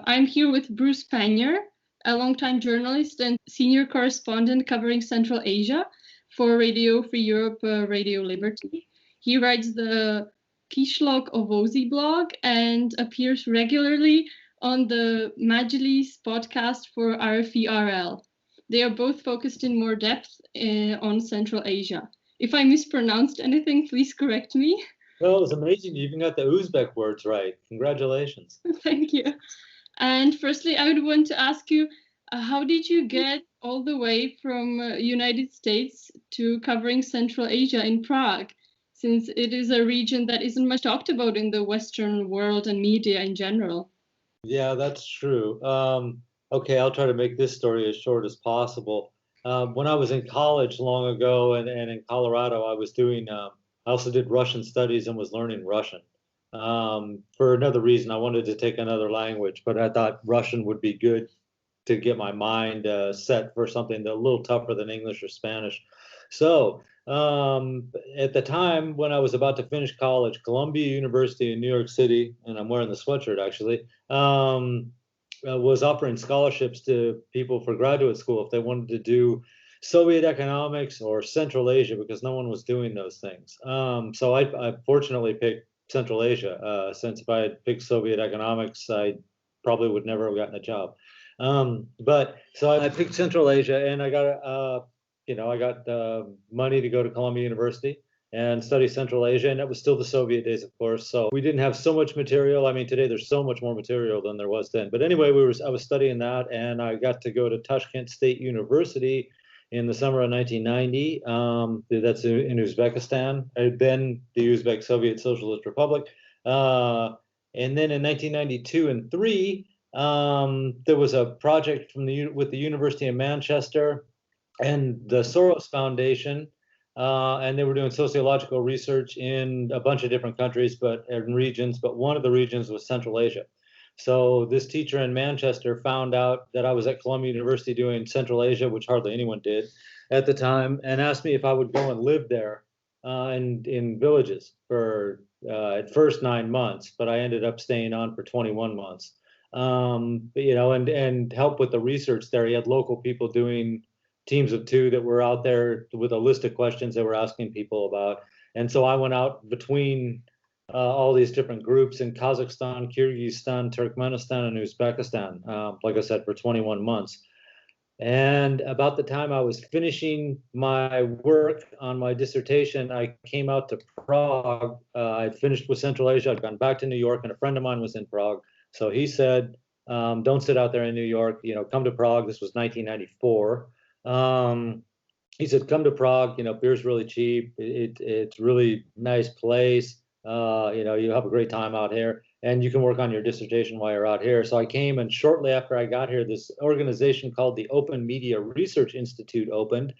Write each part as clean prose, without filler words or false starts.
I'm here with BRUCE PANNIER, a longtime journalist and senior correspondent covering Central Asia for Radio Free Europe, Radio Liberty. He writes the Kishlok Ovozi blog and appears regularly on the Majlis podcast for RFE RL. They are both focused in more depth on Central Asia. If I mispronounced anything, please correct me. Well, it was amazing. You even got the Uzbek words right. Congratulations. Thank you. And firstly, I would want to ask you, how did you get all the way from United States to covering Central Asia in Prague, since it is a region that isn't much talked about in the Western world and media in general? Yeah, that's true. Okay, I'll try to make this story as short as possible. When I was in college long ago and in Colorado, I was doing, I also did Russian studies and was learning Russian. For another reason, I wanted to take another language, but I thought Russian would be good to get my mind set for something a little tougher than English or Spanish. So at the time when I was about to finish college, Columbia University in New York City, and I'm wearing the sweatshirt actually, was offering scholarships to people for graduate school if they wanted to do Soviet economics or Central Asia, because no one was doing those things. So I fortunately picked Central Asia, since if I had picked Soviet economics, I probably would never have gotten a job. But so I picked Central Asia, and I got money to go to Columbia University and study Central Asia, and it was still the Soviet days, of course. So we didn't have so much material. I mean, today there's so much more material than there was then. But anyway, I was studying that, and I got to go to Tashkent State University in the summer of 1990. That's in Uzbekistan. It had been the Uzbek Soviet Socialist Republic. And then in 1992 and 3, there was a project with the University of Manchester and the Soros Foundation, and they were doing sociological research in a bunch of different countries, in regions, but one of the regions was Central Asia. So this teacher in Manchester found out that I was at Columbia University doing Central Asia, which hardly anyone did at the time, and asked me if I would go and live there in villages for at first 9 months, but I ended up staying on for 21 months. And help with the research there. He had local people doing teams of 2 that were out there with a list of questions they were asking people about. And so I went out between all these different groups in Kazakhstan, Kyrgyzstan, Turkmenistan, and Uzbekistan, like I said, for 21 months. And about the time I was finishing my work on my dissertation, I came out to Prague. I'd finished with Central Asia. I'd gone back to New York, and a friend of mine was in Prague. So he said, don't sit out there in New York, come to Prague. This was 1994. He said, come to Prague, beer's really cheap. It's really nice place. You have a great time out here, and you can work on your dissertation while you're out here. So I came, and shortly after I got here, this organization called the Open Media Research Institute opened.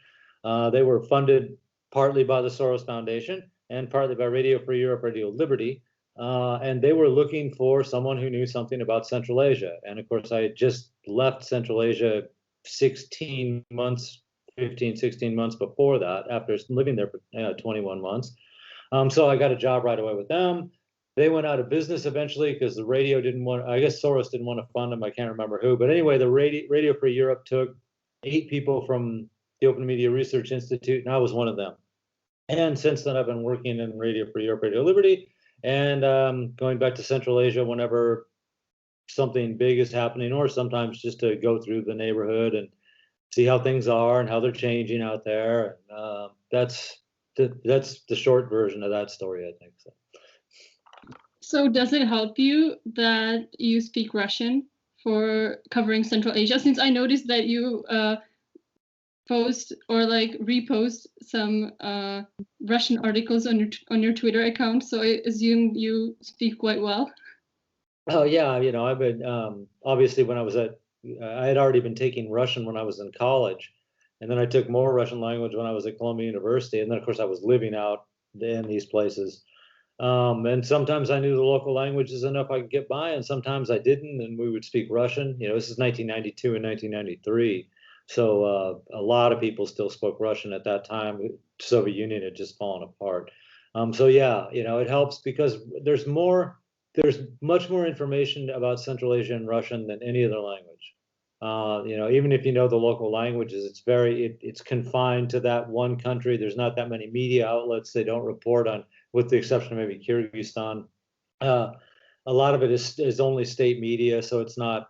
They were funded partly by the Soros Foundation and partly by Radio Free Europe, Radio Liberty. And they were looking for someone who knew something about Central Asia. And of course, I had just left Central Asia 16 months before that, after living there for 21 months. So I got a job right away with them. They went out of business eventually because the radio I guess Soros didn't want to fund them. I can't remember who. But anyway, the Radio Free Europe took 8 people from the Open Media Research Institute, and I was one of them. And since then, I've been working in Radio Free Europe, Radio Liberty, and going back to Central Asia whenever something big is happening, or sometimes just to go through the neighborhood and see how things are and how they're changing out there. And that's the short version of that story, I think. So does it help you that you speak Russian for covering Central Asia? Since I noticed that you post or repost some Russian articles on your Twitter account, so I assume you speak quite well. Oh yeah, I've been obviously when I had already been taking Russian when I was in college, and then I took more Russian language when I was at Columbia University, and then of course I was living out in these places. And sometimes I knew the local languages enough I could get by, and sometimes I didn't, and we would speak Russian. This is 1992 and 1993. So a lot of people still spoke Russian at that time. The Soviet Union had just fallen apart. So yeah, it helps because there's more there's much more information about Central Asia in Russian than any other language. Even if you know the local languages, it's confined to that one country. There's not that many media outlets. They don't report on, with the exception of maybe Kyrgyzstan. A lot of it is only state media, so it's not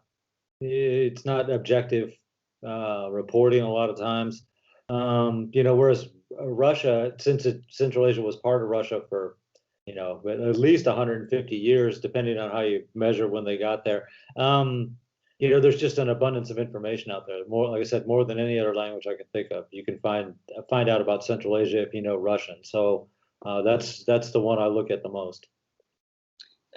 objective reporting a lot of times. Whereas Russia, since Central Asia was part of Russia for at least 150 years, depending on how you measure when they got there. There's just an abundance of information out there. More, like I said, more than any other language I can think of. You can find out about Central Asia if you know Russian. So that's the one I look at the most.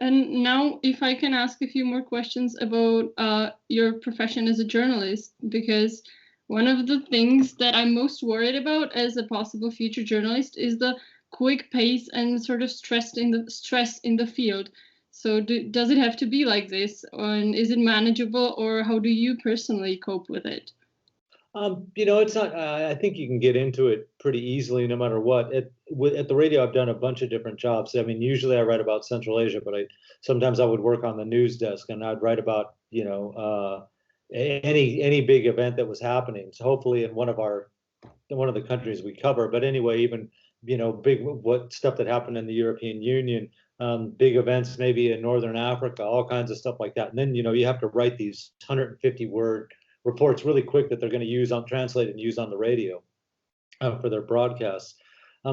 And now, if I can ask a few more questions about your profession as a journalist, because one of the things that I'm most worried about as a possible future journalist is the quick pace and sort of stress in the field. So does it have to be like this, and is it manageable, or how do you personally cope with it? It's not. I think you can get into it pretty easily, no matter what. At the radio, I've done a bunch of different jobs. I mean, usually I write about Central Asia, but sometimes I would work on the news desk, and I'd write about any big event that was happening. So hopefully in one of the countries we cover. But anyway, even big what stuff that happened in the European Union, big events maybe in Northern Africa, all kinds of stuff like that. And then you have to write these 150-word reports really quick that they're going to translate and use on the radio for their broadcasts.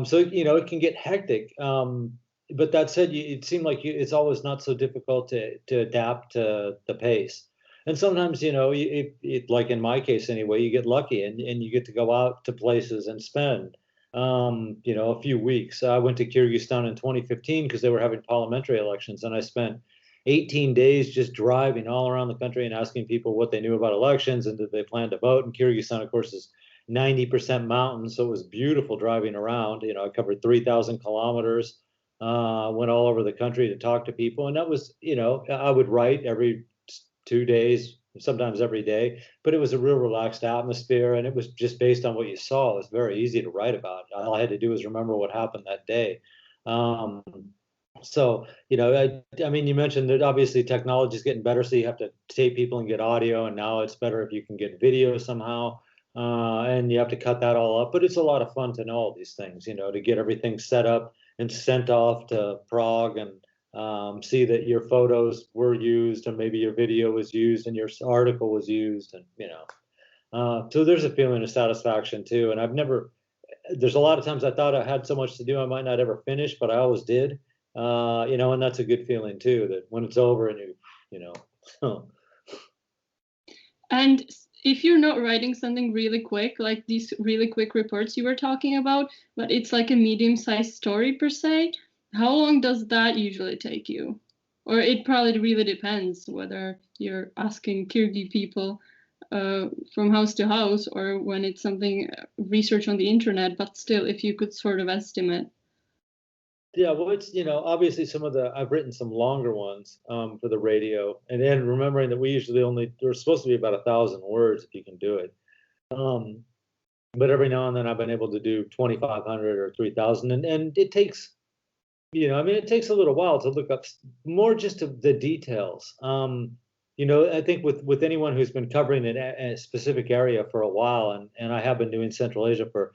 So it can get hectic. But that said, it seemed like it's always not so difficult to adapt to the pace. And sometimes, like in my case anyway, you get lucky and you get to go out to places and spend, a few weeks. I went to Kyrgyzstan in 2015 because they were having parliamentary elections, and I spent 18 days just driving all around the country and asking people what they knew about elections and did they plan to vote. And Kyrgyzstan, of course, is 90% mountains, so it was beautiful driving around. I covered 3,000 kilometers, went all over the country to talk to people, and that was, I would write every 2 days, sometimes every day, but it was a real relaxed atmosphere, and it was just based on what you saw. It was very easy to write about. All I had to do was remember what happened that day. So, I mean, you mentioned that obviously technology is getting better, so you have to tape people and get audio, and now it's better if you can get video somehow, and you have to cut that all up. But it's a lot of fun to know all these things, to get everything set up and sent off to Prague and see that your photos were used and maybe your video was used and your article was used, and so there's a feeling of satisfaction too. And there's a lot of times I thought I had so much to do I might not ever finish, but I always did. And that's a good feeling too, that when it's over and And if you're not writing something really quick, like these really quick reports you were talking about, but it's like a medium-sized story per se, how long does that usually take you? Or it probably really depends whether you're asking Kyrgyz people from house to house or when it's something research on the internet, but still, if you could sort of estimate. Yeah, well, it's, obviously I've written some longer ones for the radio, and then remembering that there's supposed to be about 1,000 words if you can do it. But every now and then I've been able to do 2,500 or 3,000, and it takes, it takes a little while to look up more just of the details. I think with anyone who's been covering a specific area for a while, and I have been doing Central Asia for,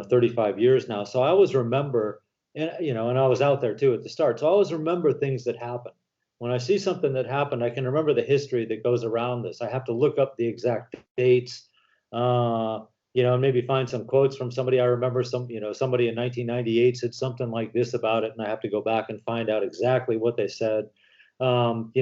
35 years now. So I always remember, and I was out there too at the start. So I always remember things that happened. When I see something that happened, I can remember the history that goes around this. I have to look up the exact dates, and maybe find some quotes from somebody. I remember somebody in 1998 said something like this about it, and I have to go back and find out exactly what they said. It's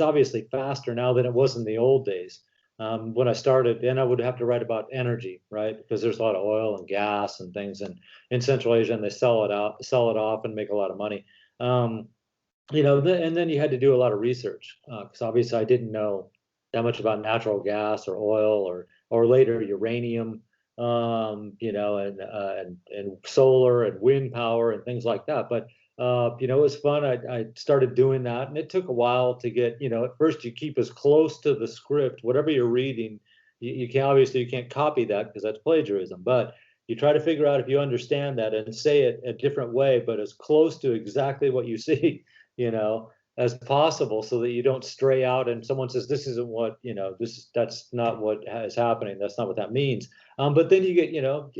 obviously faster now than it was in the old days. When I started, then I would have to write about energy, right? Because there's a lot of oil and gas and things in Central Asia, and they sell it off and make a lot of money. And then you had to do a lot of research because obviously I didn't know that much about natural gas or oil or later uranium, and solar and wind power and things like that. But it was fun. I started doing that, and it took a while to get, at first you keep as close to the script, whatever you're reading. You can't copy that because that's plagiarism, but you try to figure out if you understand that and say it a different way, but as close to exactly what you see you know, as possible, so that you don't stray out and someone says this isn't what, that's not what is happening, that's not what that means. But then you get,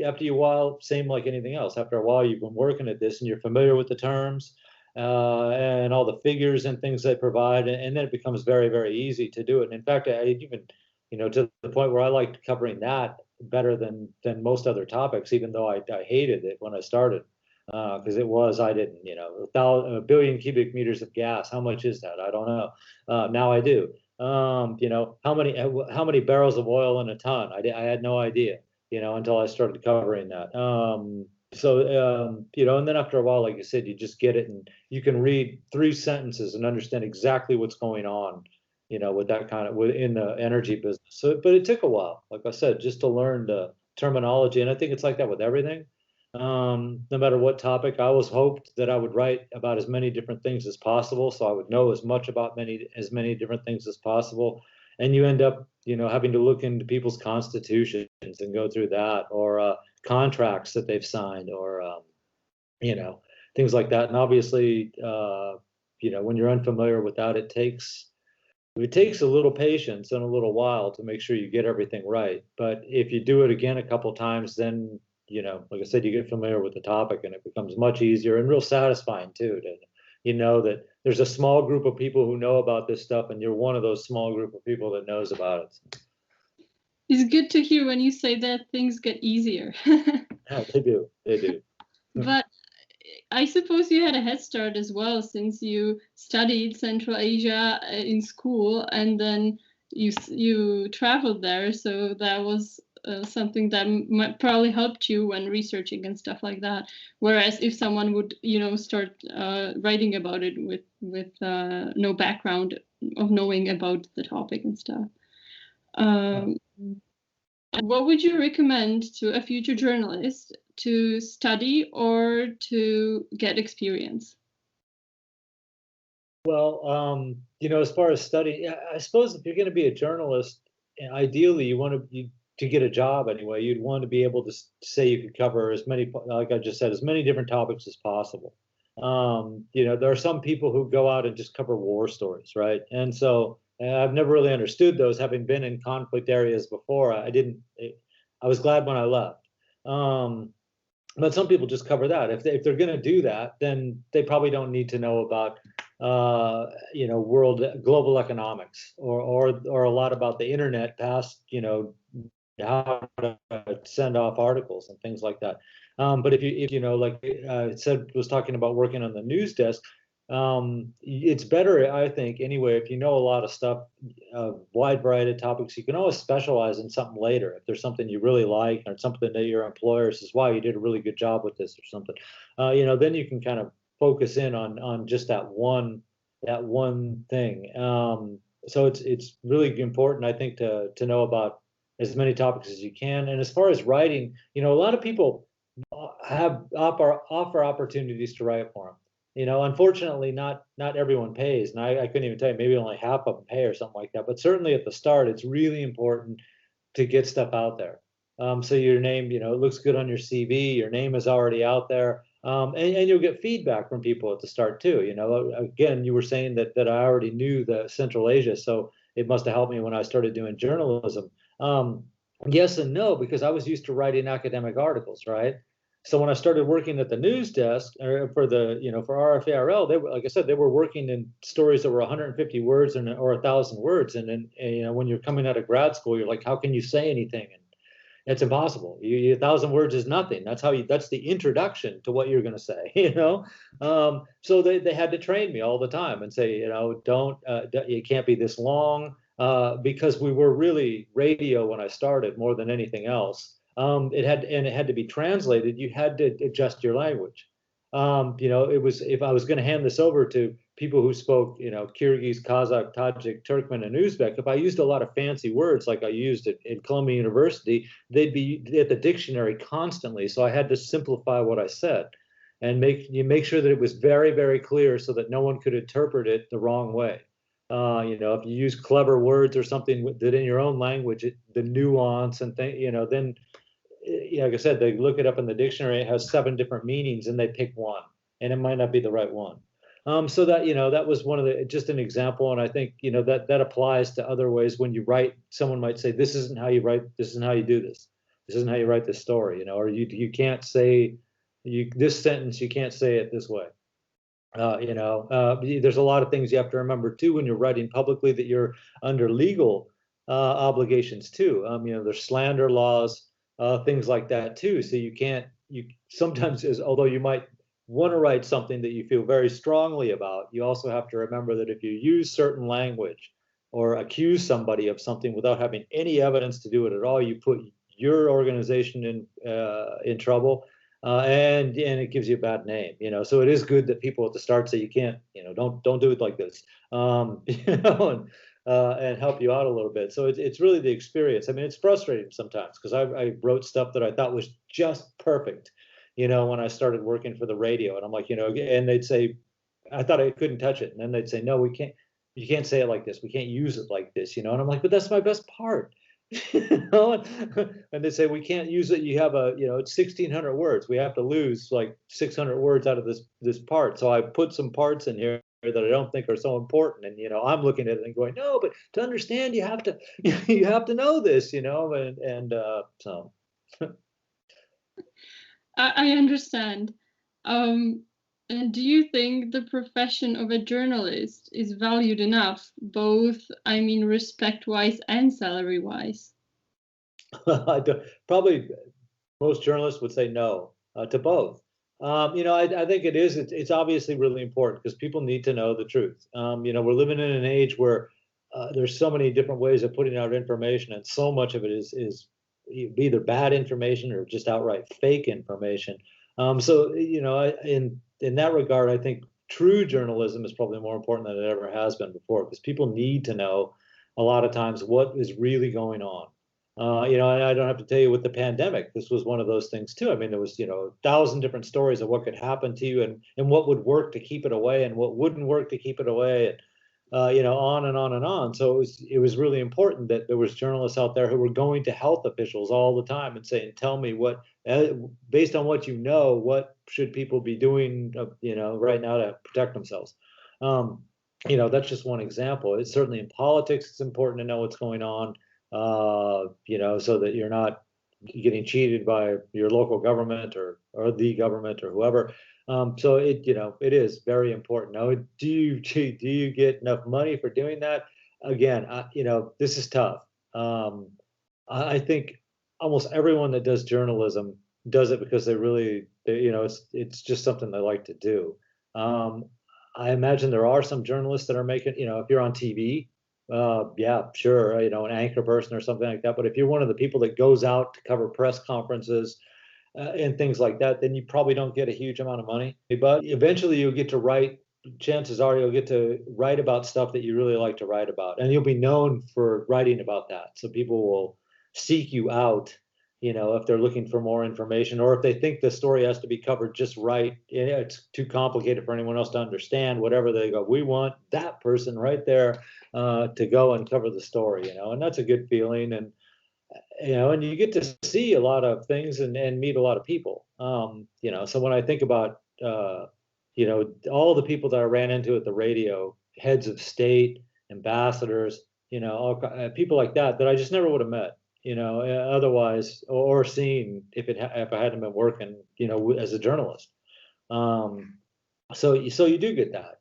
after a while, same like anything else, after a while you've been working at this and you're familiar with the terms, and all the figures and things they provide, and then it becomes very, very easy to do it. And in fact, I even, to the point where I liked covering that better than most other topics, even though I hated it when I started, because I didn't, 1,000,000,000 cubic meters of gas. How much is that? I don't know. Now I do. How many barrels of oil in a ton? I had no idea, until I started covering that. And then after a while, like you said, you just get it, and you can read 3 sentences and understand exactly what's going on, with that kind of in the energy business. So, but it took a while, like I said, just to learn the terminology. And I think it's like that with everything. No matter what topic, I always hoped that I would write about as many different things as possible, so I would know as much about as many different things as possible. And you end up, having to look into people's constitutions and go through that, or contracts that they've signed, or you know, things like that. And obviously, when you're unfamiliar with that, it takes a little patience and a little while to make sure you get everything right. But if you do it again a couple times, then, like I said, you get familiar with the topic, and it becomes much easier and real satisfying too, to that there's a small group of people who know about this stuff, and you're one of those small group of people that knows about it. It's good to hear when you say that things get easier. Yeah, they do. But I suppose you had a head start as well, since you studied Central Asia in school, and then you traveled there. So that was something that might probably helped you when researching and stuff like that. Whereas if someone would, start writing about it with no background of knowing about the topic and stuff. What would you recommend to a future journalist to study or to get experience? Well, as far as study, I suppose if you're going to be a journalist, ideally you want to get a job anyway. You'd want to be able to say you could cover as many, like I just said, as many different topics as possible. There are some people who go out and just cover war stories, right? And so I've never really understood those, having been in conflict areas before. I was glad when I left. But some people just cover that. If they're going to do that, then they probably don't need to know about world global economics, or a lot about the internet, past how to send off articles and things like that. But if like it said, was talking about working on the news desk, it's better, I think, anyway, if you know a lot of stuff, a wide variety of topics. You can always specialize in something later if there's something you really like, or something that your employer says, wow, you did a really good job with this or something. Then you can kind of focus in on just that one thing. So it's really important, I think, to know about as many topics as you can. And as far as writing, a lot of people offer opportunities to write for them. Unfortunately, not everyone pays, and I couldn't even tell you, maybe only half of them pay or something like that. But certainly at the start, it's really important to get stuff out there. So your name, it looks good on your CV. Your name is already out there, and you'll get feedback from people at the start too. Again, you were saying that I already knew the Central Asia, so it must have helped me when I started doing journalism. Yes and no, because I was used to writing academic articles, right? So when I started working at the news desk, for RFE, they were, like I said, they were working in stories that were 150 words or 1,000 words. And then, when you're coming out of grad school, you're like, how can you say anything? And it's impossible. 1,000 words is nothing. That's the introduction to what you're going to say, So they had to train me all the time and say, it can't be this long, because we were really radio when I started more than anything else. It had to be translated. You had to adjust your language. It was, if I was going to hand this over to people who spoke, Kyrgyz, Kazakh, Tajik, Turkmen, and Uzbek, if I used a lot of fancy words like I used at Columbia University, they'd be at the dictionary constantly. So I had to simplify what I said and make sure that it was very, very clear, so that no one could interpret it the wrong way. If you use clever words or something that in your own language, the nuance and then, like I said, they look it up in the dictionary. It has 7 different meanings, and they pick one, and it might not be the right one. So that, that was one of the, just an example. And I think, that applies to other ways. When you write, someone might say, this isn't how you write, this isn't how you do this. This isn't how you write this story, or you can't say this sentence, you can't say it this way. There's a lot of things you have to remember too when you're writing publicly, that you're under legal obligations too. There's slander laws, things like that too. So you sometimes, although you might want to write something that you feel very strongly about, you also have to remember that if you use certain language or accuse somebody of something without having any evidence to do it at all, you put your organization in trouble. And it gives you a bad name, So it is good that people at the start say you can't, don't do it like this, and help you out a little bit. So it's really the experience. I mean, it's frustrating sometimes because I wrote stuff that I thought was just perfect, when I started working for the radio, and I'm like, and they'd say, I thought I couldn't touch it, and then they'd say, no, we can't. You can't say it like this. We can't use it like this, And I'm like, but that's my best part. And they say we can't use it. You have it's 1,600 words. We have to lose like 600 words out of this part. So I put some parts in here that I don't think are so important. And I'm looking at it and going, no, but to understand, you have to you have to know this, and so. I understand. And do you think the profession of a journalist is valued enough, both, respect-wise and salary-wise? Probably most journalists would say no to both. I think it is. It's obviously really important because people need to know the truth. We're living in an age where there's so many different ways of putting out information, and so much of it is either bad information or just outright fake information. So in that regard, I think true journalism is probably more important than it ever has been before, because people need to know a lot of times what is really going on. And I don't have to tell you, with the pandemic, this was one of those things too. I mean, there was, 1,000 different stories of what could happen to you, and what would work to keep it away and what wouldn't work to keep it away. And, on and on and on. So it was really important that there was journalists out there who were going to health officials all the time and saying, tell me what, based on what what should people be doing, right now to protect themselves. That's just one example. It's certainly in politics, it's important to know what's going on, so that you're not getting cheated by your local government or the government or whoever. So it is very important. Now, do you get enough money for doing that? Again, this is tough. I think almost everyone that does journalism does it because it's just something they like to do. I imagine there are some journalists that are making, if you're on TV, yeah, sure, an anchor person or something like that. But if you're one of the people that goes out to cover press conferences and things like that, then you probably don't get a huge amount of money. But eventually you'll get to write, chances are you'll get to write about stuff that you really like to write about. And you'll be known for writing about that. So people will seek you out, if they're looking for more information, or if they think the story has to be covered just right, it's too complicated for anyone else to understand, whatever, they go, we want that person right there to go and cover the story, and that's a good feeling. And and you get to see a lot of things and meet a lot of people. So when I think about, all the people that I ran into at the radio, heads of state, ambassadors, people like that I just never would have met, otherwise, or seen if I hadn't been working, as a journalist. So you do get that,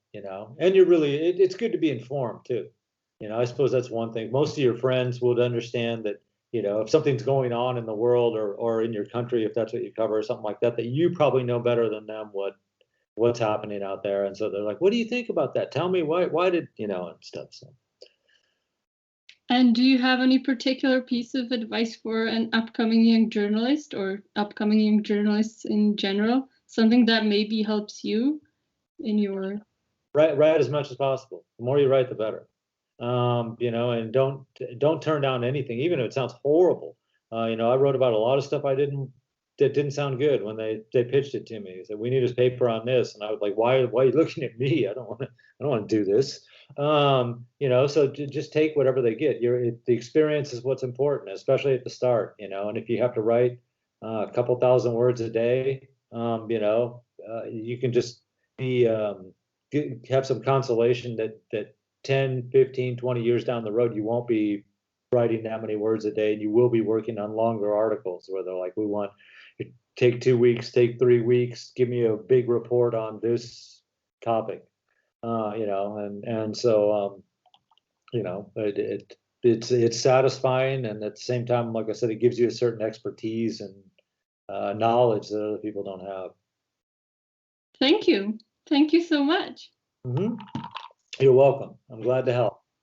and you're really, it's good to be informed too. I suppose that's one thing. Most of your friends would understand that, if something's going on in the world or in your country, if that's what you cover or something like that, that you probably know better than them what's happening out there. And so they're like, what do you think about that? Tell me why did, and stuff. So. And do you have any particular piece of advice for an upcoming young journalist or upcoming young journalists in general? Something that maybe helps you in your... Write as much as possible. The more you write, the better. And don't turn down anything, even if it sounds horrible. I wrote about a lot of stuff that didn't sound good when they pitched it to me. They said, we need a paper on this, and I was like, why are you looking at me? I don't want to do this. So just take whatever they get. The experience is what's important, especially at the start. And if you have to write a couple thousand words a day, you can just be have some consolation that 10, 15, 20 years down the road, you won't be writing that many words a day, and you will be working on longer articles where they're like, we want take 2 weeks, take 3 weeks, give me a big report on this topic, and so it's satisfying, and at the same time, like I said, it gives you a certain expertise and knowledge that other people don't have. Thank you so much. You're welcome. I'm glad to help.